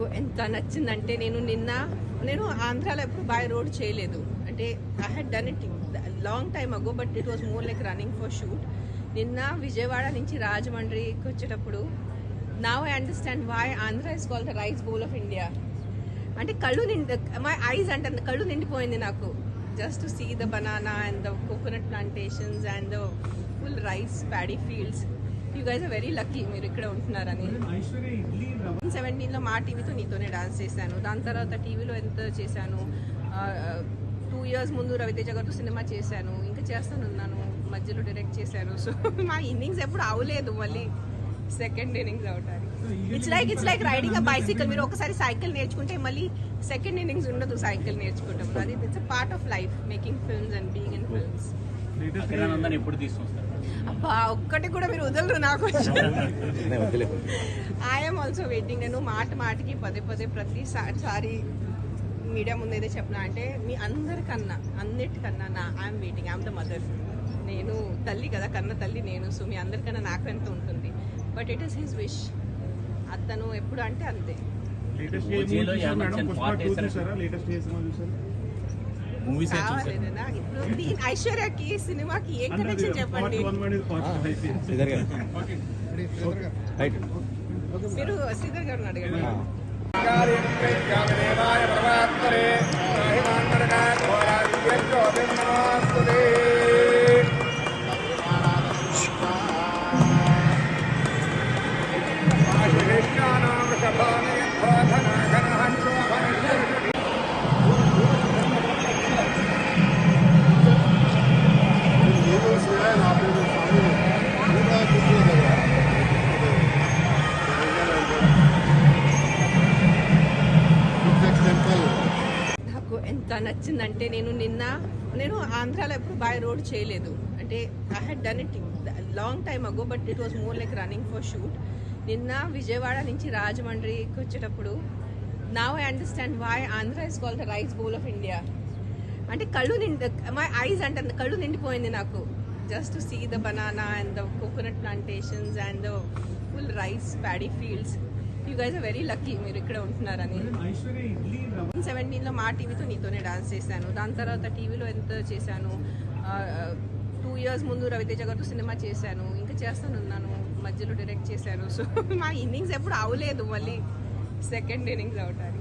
ఎంత నచ్చిందంటే నేను ఆంధ్రాలో ఎప్పుడు బై రోడ్ చేయలేదు. అంటే I had done it long time ago, but it was more like running for shoot. నిన్న విజయవాడ నుంచి రాజమండ్రికి వచ్చేటప్పుడు now I understand why Andhra is called the rice bowl of India. అంటే మై ఐస్ అంటే కళ్ళు నిండిపోయింది నాకు, just to see the banana and the coconut plantations and the full rice paddy fields. You guys are very lucky మీరు ఇక్కడ ఉంటున్నారని. 17లో మా టీవీతో నీతోనే dance చేశాను. దాని తర్వాత టీవీలో ఎంత చేశాను. 2 years ముందు రవితేజ గారితో సినిమా చేశాను, ఇంకా చేస్తానున్నాను, మధ్యలో డైరెక్ట్ చేశాను. సో మా ఇన్నింగ్స్ ఎప్పుడు అవలేదు, మళ్ళీ సెకండ్ ఇన్నింగ్స్ అవటానికి. It's like riding a bicycle. మీరు ఒకసారి సైకిల్ నేర్చుకుంటే మళ్ళీ సెకండ్ ఇన్నింగ్స్ ఉండదు సైకిల్ నేర్చుకుంటాం. అది it's a part of life, making films and being in films. అబ్బా ఒక్కటి కూడా మీరు వదలరు నాకు. I'm also waiting. నేను మాటికి పదే ప్రతిసారి మీడియా ముందు ఏదో చెప్పినా అంటే మీ అన్నిటికన్నా I'm waiting. I'm the mother. నేను తల్లి కదా, కన్న తల్లి నేను. సో మీ అందరికన్నా నాకు ఎంత ఉంటుంది, but it is his wish. అతను ఎప్పుడు అంటే అంతే. ఇప్పుడు ఐశ్వర్యకి సినిమాకి ఏం కనెక్షన్ చెప్పండి. మీరు శ్రీధర్ గారిని అడగండి. నాకు ఎంత నచ్చిందంటే నేను ఆంధ్రాలో ఎప్పుడు బై రోడ్ చేయలేదు. అంటే I had done it long time ago, but it was more like running for shoot. నిన్న విజయవాడ నుంచి రాజమండ్రికి వచ్చేటప్పుడు now I understand why Andhra is called the rice bowl of India. అంటే మై ఐస్ అంటే కళ్ళు నిండిపోయింది నాకు, just to see the banana and the coconut plantations and the full rice paddy fields. You guys are very lucky మీరు ఇక్కడ ఉంటున్నారని. 17లో మా టీవీతో నీతోనే dance చేశాను. దాని తర్వాత టీవీలో ఎంత చేశాను. 2 years ముందు రవితేజ గారితో సినిమా చేశాను, ఇంకా చేస్తానున్నాను, మధ్యలో డైరెక్ట్ చేశాను. సో మా ఇన్నింగ్స్ ఎప్పుడు అవలేదు, మళ్ళీ సెకండ్ ఇన్నింగ్స్ అవటానికి.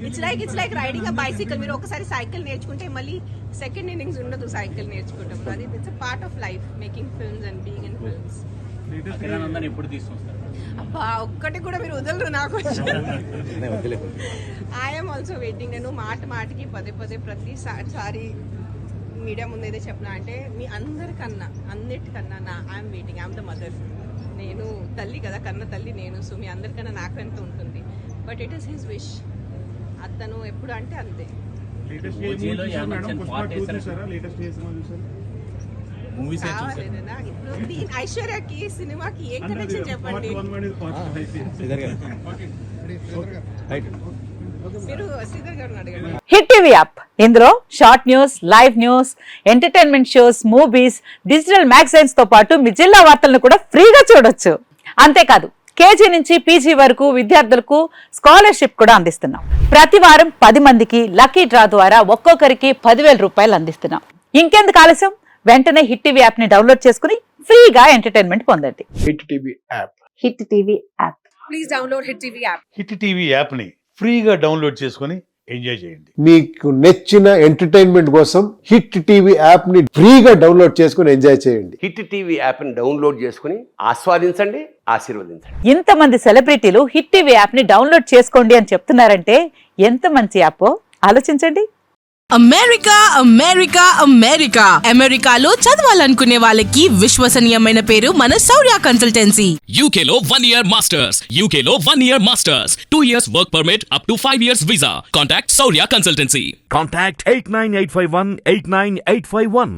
It's like riding a bicycle. మీరు ఒకసారి సైకిల్ నేర్చుకుంటే మళ్ళీ సెకండ్ ఇన్నింగ్స్ ఉండదు సైకిల్ నేర్చుకుంటాం. అది it's a part of life, making films and being in films. అబ్బా ఒక్కటి కూడా మీరు వదలరు నాకు. I'm also waiting. నేను మాటికి పదే ప్రతిసారి మీడియా ముందు ఏదో చెప్పినా అంటే మీ అన్నిటికన్నా I'm waiting. I'm the mother. నేను తల్లి కదా, కన్న తల్లి నేను. సో మీ అందరికన్నా నాకు ఎంత ఉంటుంది, but it is his wish. అతను ఎప్పుడు అంటే అంతే. ఇప్పుడు ఐశ్వర్యకి సినిమాకి ఏం కనెక్షన్ చెప్పండి. మీరు శ్రీధర్ గారిని అడగండి. హిట్ టీవీ యాప్, ఇందులో short news, live news, entertainment shows, movies, digital magazines తో పాటు మీ జిల్లా వార్తలను కూడా ఫ్రీగా చూడొచ్చు. అంతేకాదు కేజీ నుంచి పీజీ వరకు విద్యార్థులకు స్కాలర్షిప్ కూడా అందిస్తున్నాం. ప్రతి వారం 10 మందికి లక్కీ డ్రా ద్వారా ఒక్కొక్కరికి 10,000 రూపాయలు అందిస్తున్నాం. ఇంకెందుకు ఆలస్యం, వెంటనే హిట్ టీవీ యాప్ ని డౌన్లోడ్ చేసుకుని ఫ్రీగా ఎంటర్టైన్మెంట్ పొందండి. Hit TV app. Hit TV app. Please download hit TV app. Hit TV app ని ఫ్రీగా డౌన్లోడ్ చేసుకుని ఎంజాయ్ చేయండి. మీకు నచ్చిన ఎంటర్టైన్మెంట్ కోసం హిట్ టీవీ యాప్ ని ఫ్రీగా డౌన్లోడ్ చేసుకుని ఎంజాయ్ చేయండి. హిట్ టీవీ యాప్ ని డౌన్లోడ్ చేసుకుని ఆస్వాదించండి, ఆశీర్వదించండి. ఇంతమంది సెలబ్రిటీలు హిట్ టీవీ యాప్ ని డౌన్లోడ్ చేసుకోండి అని చెప్తున్నారంటే ఎంత మంచి యాప్ ఆలోచించండి. అమెరికాలో చదవాలనుకునే వాళ్ళకి విశ్వసనీయమైన పేరు మన శౌర్య కన్సల్టెన్సీ. UK లో 1 year masters. 2 years work permit up to 5 years visa. Contact Saurya Consultancy. Contact 89851 89851.